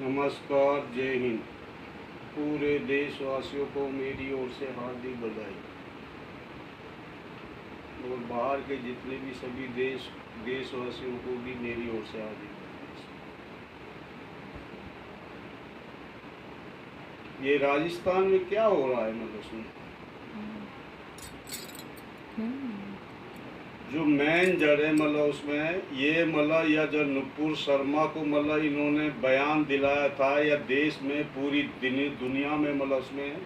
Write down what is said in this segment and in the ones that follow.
नमस्कार, जय हिंद। पूरे देशवासियों को मेरी ओर से हार्दिक बधाई और बाहर के जितने भी सभी देशवासियों को भी मेरी ओर से हार्दिक बधाई। ये राजस्थान में क्या हो रहा है, मतलब सुन, जो मेन जड़ है मतलब उसमें ये मतलब या जो नुपुर शर्मा को मतलब इन्होंने बयान दिलाया था, या देश में पूरी दुनिया में मतलब उसमें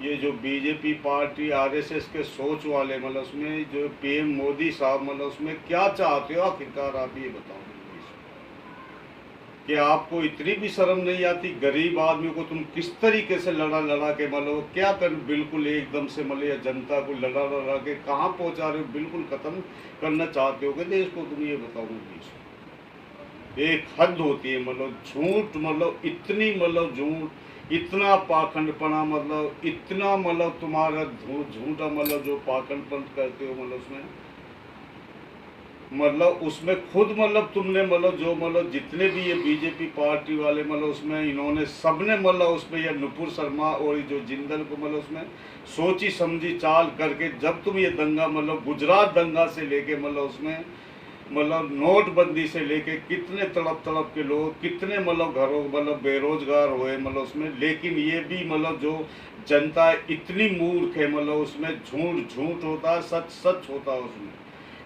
ये जो बीजेपी पार्टी आरएसएस के सोच वाले मतलब उसमें जो पीएम मोदी साहब मतलब उसमें क्या चाहते हो आखिरकार, आप ये बताओ कि आपको इतनी भी शर्म नहीं आती? गरीब आदमी को तुम किस तरीके से लड़ा के मतलब क्या कर, बिल्कुल एकदम से मतलब या जनता को लड़ा के कहाँ पहुँचा रहे हो, बिल्कुल ख़त्म करना चाहते हो कि देश को? तुम ये बताओ मुझे। एक हद होती है मतलब झूठ, मतलब इतनी मतलब झूठ, इतना पाखंडपना, मतलब इतना मतलब तुम्हारा झूठा मतलब जो पाखंडपन करते हो मतलब उसमें मतलब उसमें खुद मतलब तुमने मतलब जो मतलब जितने भी ये बीजेपी पार्टी वाले मतलब उसमें इन्होंने सबने मतलब उसमें यह नुपुर शर्मा और जो जिंदल को मतलब उसमें सोची समझी चाल करके जब तुम ये दंगा मतलब गुजरात दंगा से लेके मतलब उसमें मतलब नोटबंदी से लेके कितने तड़प के लोग कितने मतलब घरों मतलब बेरोजगार हुए मतलब उसमें, लेकिन ये भी मतलब जो जनता इतनी मूर्ख है मतलब उसमें झूठ झूठ होता है, सच सच होता है उसमें।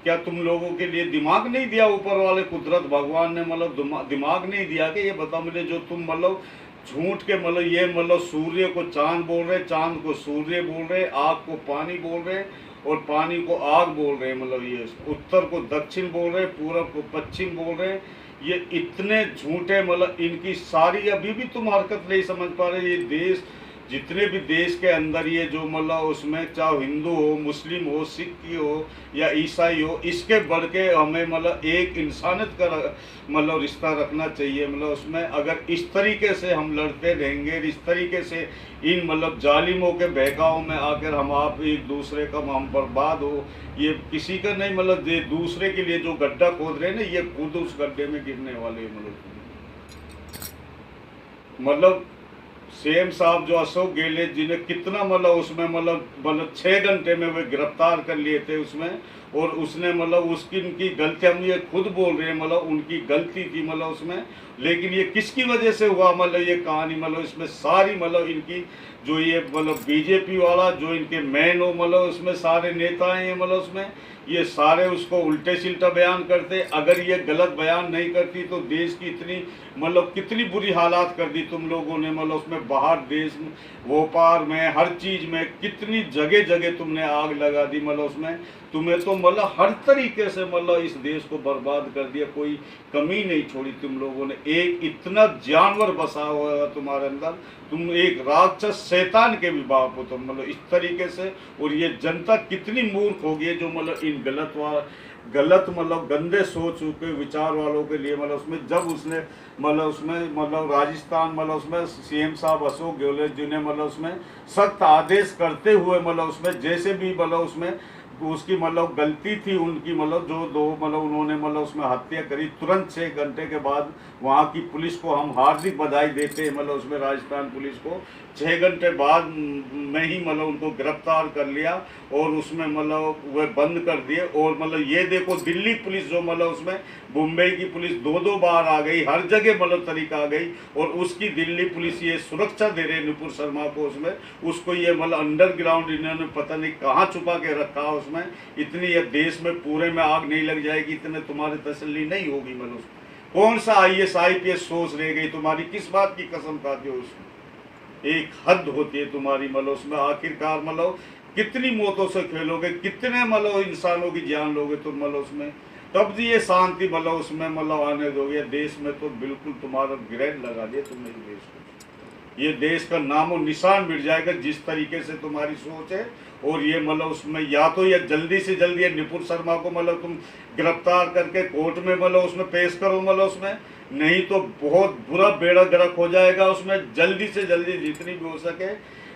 क्या तुम लोगों के लिए दिमाग नहीं दिया ऊपर वाले कुदरत भगवान ने, मतलब दिमाग नहीं दिया कि ये बताओ मुझे, जो तुम मतलब झूठ के मतलब ये मतलब सूर्य को चांद बोल रहे, चांद को सूर्य बोल रहे, आग को पानी बोल रहे और पानी को आग बोल रहे, मतलब ये उत्तर को दक्षिण बोल रहे, पूरब को पश्चिम बोल रहे। ये इतने झूठे मतलब इनकी सारी अभी भी तुम हरकत नहीं समझ पा रहे। ये देश जितने भी देश के अंदर ये जो मतलब उसमें चाहे हिंदू हो, मुस्लिम हो, सिख हो या ईसाई हो, इसके बढ़ के हमें मतलब एक इंसानियत का मतलब रिश्ता रखना चाहिए। मतलब उसमें अगर इस तरीके से हम लड़ते रहेंगे, इस तरीके से इन मतलब जालिमों के बहकाव में आकर हम आप एक दूसरे का हम बर्बाद हो, ये किसी का नहीं मतलब दूसरे के लिए जो गड्ढा खोद रहे हैं ना, ये खुद उस गड्ढे में गिरने वाले मतलब सीएम साहब जो अशोक गहलोत जी ने कितना मतलब उसमें मतलब 6 घंटे में वे गिरफ्तार कर लिए थे उसमें, और उसने मतलब उसकी उनकी गलती, हम ये खुद बोल रहे हैं मतलब उनकी गलती थी मतलब उसमें, लेकिन ये किसकी वजह से हुआ मतलब ये कहानी मतलब इसमें सारी मतलब इनकी जो ये मतलब बीजेपी वाला जो इनके मेन हो मतलब उसमें सारे नेता हैं मतलब उसमें ये सारे उसको उल्टे सिल्टा बयान करते। अगर ये गलत बयान नहीं करती तो देश की इतनी मतलब कितनी बुरी हालात कर दी तुम लोगों ने मतलब उसमें, बाहर देश व्यापार में हर चीज़ में कितनी जगह जगह तुमने आग लगा दी मतलब उसमें। तुम्हें तो मतलब हर तरीके से मतलब इस देश को बर्बाद कर दिया, कोई कमी नहीं छोड़ी तुम लोगों ने। एक इतना जानवर बसा हुआ है तुम्हारे अंदर, तुम एक राक्षस शैतान के भी बाप हो तुम मतलब इस तरीके से। और ये जनता कितनी मूर्ख होगी है जो मतलब इन गलत मतलब गंदे सोच के विचार वालों के लिए मतलब उसमें जब उसने मतलब उसमें मतलब राजस्थान मतलब उसमें सीएम साहब अशोक गहलोत जी ने मतलब उसमें सख्त आदेश करते हुए मतलब उसमें जैसे भी मतलब उसमें उसकी मतलब गलती थी उनकी मतलब जो दो मतलब उन्होंने मतलब उसमें हत्या करी, तुरंत 6 घंटे के बाद वहाँ की पुलिस को हम हार्दिक बधाई देते हैं मतलब उसमें राजस्थान पुलिस को 6 घंटे बाद में ही मतलब उनको गिरफ्तार कर लिया और उसमें मतलब वह बंद कर दिए। और मतलब ये देखो दिल्ली पुलिस जो मतलब उसमें मुंबई की पुलिस दो बार आ गई, हर जगह मतलब तरीका आ गई, और उसकी दिल्ली पुलिस ये सुरक्षा दे रहे नुपुर शर्मा को उसमें, उसको ये मतलब अंडरग्राउंड इन्होंने पता नहीं कहाँ छुपा के रखा उसमें। इतनी ये देश में पूरे में आग नहीं लग जाएगी, इतने तुम्हारी तसल्ली नहीं होगी मतलब कौन सा आईएएस आईपीएस सोच रह गई तुम्हारी, किस बात की कसम खाते हो उसमें? एक हद होती है तुम्हारी मतलब उसमें। आखिरकार मतलब कितनी मौतों से खेलोगे, कितने मतलब इंसानों की जान लोगे तुम मतलब उसमें, तब भी ये शांति मतलब उसमें मतलब आने दोगे? देश में तो बिल्कुल तुम्हारा ग्रेड लगा दिया तुमने देश को, ये देश का नामो निशान मिट जाएगा जिस तरीके से तुम्हारी सोच है। और ये मतलब उसमें या तो ये जल्दी से जल्दी ये नुपुर शर्मा को मतलब तुम गिरफ्तार करके कोर्ट में मतलब उसमें पेश करो मतलब उसमें, नहीं तो बहुत बुरा बेड़ा गर्क हो जाएगा उसमें। जल्दी से जल्दी जितनी भी हो सके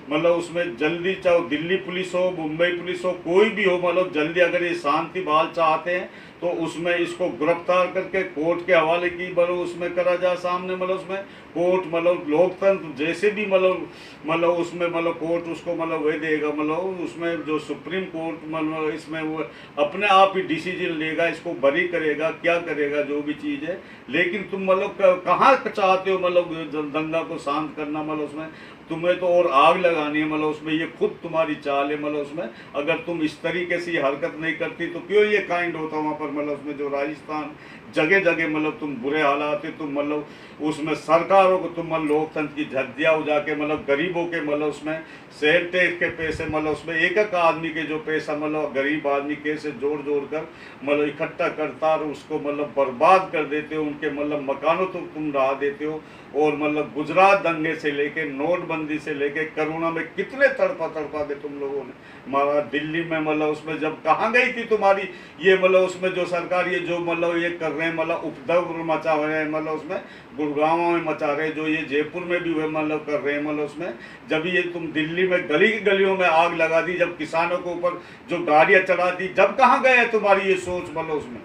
मतलब उसमें जल्दी, चाहे दिल्ली पुलिस हो, मुंबई पुलिस हो, कोई भी हो मतलब जल्दी, अगर ये शांति बहाल चाहते हैं तो उसमें इसको गिरफ्तार करके कोर्ट के हवाले की मतलब उसमें करा जाए सामने, मतलब उसमें कोर्ट मतलब लोकतंत्र जैसे भी मतलब उसमें मतलब कोर्ट उसको मतलब वही देगा, मतलब उसमें जो सुप्रीम कोर्ट मतलब इसमें वो अपने आप ही डिसीजन लेगा, इसको बरी करेगा, क्या करेगा जो भी चीज़ है। लेकिन तुम मतलब कहाँ चाहते हो मतलब दंगा को शांत करना, मतलब उसमें तुम्हें तो और आग लगानी है, मतलब उसमें ये खुद तुम्हारी चाल है, मतलब उसमें अगर तुम इस तरीके से ये हरकत नहीं करती तो क्यों ये काइंड होता वहाँ पर, मतलब उसमें जो राजस्थान जगह जगह मतलब तुम बुरे हालात है, तुम मतलब उसमें सरकारों को तुम मतलब लोकतंत्र की झज्जियाँ उजा के मतलब गरीबों के मतलब उसमें सेल टैक्स के पैसे मतलब उसमें एक एक आदमी के जो पैसा मतलब गरीब आदमी कैसे जोड़ जोड़ कर मतलब इकट्ठा करता और उसको मतलब बर्बाद कर देते हो, उनके मतलब मकानों तो तुम ढहा देते हो। और मतलब गुजरात दंगे से लेके नोटबंदी से लेके कोरोना में कितने तड़पा के तुम लोगों ने हमारा दिल्ली में मतलब उसमें जब कहाँ गई थी तुम्हारी ये मतलब उसमें जो सरकार ये जो मतलब ये कर रहे हैं मतलब उपद्रव मचा रहे हैं, मतलब उसमें गुड़गांव में मचा रहे हैं, जो ये जयपुर में भी हुए मतलब कर रहे हैं, मतलब उसमें जब ये तुम दिल्ली में गली गलियों में आग लगा दी, जब किसानों के ऊपर जो गाड़ियां चढ़ा दी, जब कहाँ गए तुम्हारी ये सोच, मतलब उसमें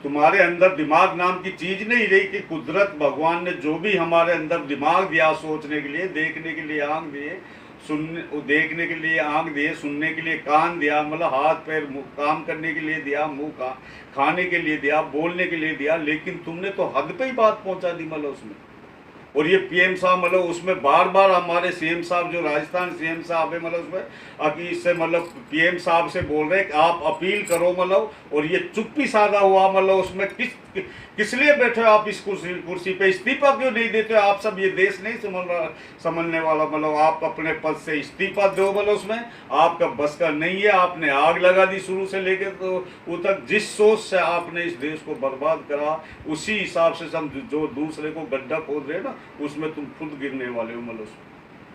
तुम्हारे अंदर दिमाग नाम की चीज नहीं रही कि कुदरत भगवान ने जो भी हमारे अंदर दिमाग दिया सोचने के लिए, देखने के लिए आंख दिए, सुनने देखने के लिए आंख दिए, सुनने के लिए कान दिया, मतलब हाथ पैर काम करने के लिए दिया, मुंह का खाने के लिए दिया, बोलने के लिए दिया, लेकिन तुमने तो हद पे ही बात पहुंचा दी मतलब उसमें। और ये पीएम साहब मतलब उसमें बार बार हमारे सीएम साहब जो राजस्थान सीएम साहब है मतलब उसमें कि इससे मतलब पीएम साहब से बोल रहे हैं कि आप अपील करो मतलब, और ये चुप्पी साधा हुआ मतलब उसमें किस लिए बैठे हो आप इस कुर्सी पे, इस्तीफा क्यों नहीं देते हो आप सब, ये देश नहीं समझने वाला, मतलब आप अपने पद से इस्तीफा दो, मतलब उसमें आपका बस का नहीं है। आपने आग लगा दी शुरू से लेकर तो वो तक, जिस सोच से आपने इस देश को बर्बाद करा उसी हिसाब से हम जो दूसरे को गड्ढा खोद रहे हैं ना उसमें तुम खुद गिरने वाले हो, मतलब उसमें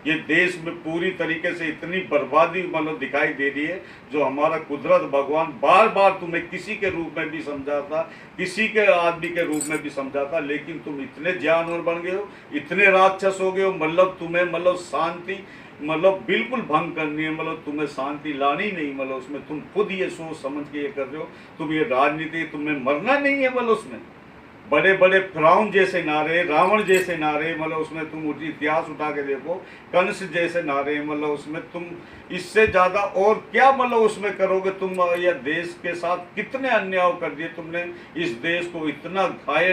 ये देश में पूरी तरीके से इतनी बर्बादी मतलब दिखाई दे रही है, जो हमारा कुदरत भगवान बार बार तुम्हें किसी के रूप में भी समझाता, किसी के आदमी के रूप में भी समझाता, लेकिन तुम इतने जानवर बन गए हो, इतने राक्षस हो गए हो, मतलब तुम्हें मतलब शांति मतलब बिल्कुल भंग करनी है, मतलब तुम्हें शांति लानी नहीं, मतलब उसमें तुम खुद ये सोच समझ के ये कर रहे हो, तुम ये राजनीति तुम्हें मरना नहीं है, मतलब उसमें बड़े बड़े फिरौन जैसे नारे, रावण जैसे नारे, मतलब उसमें तुम इतिहास उठा के देखो, कंस जैसे नारे, मतलब उसमें तुम इससे ज़्यादा और क्या मतलब उसमें करोगे तुम, या देश के साथ कितने अन्याय कर दिए तुमने, इस देश को इतना घायल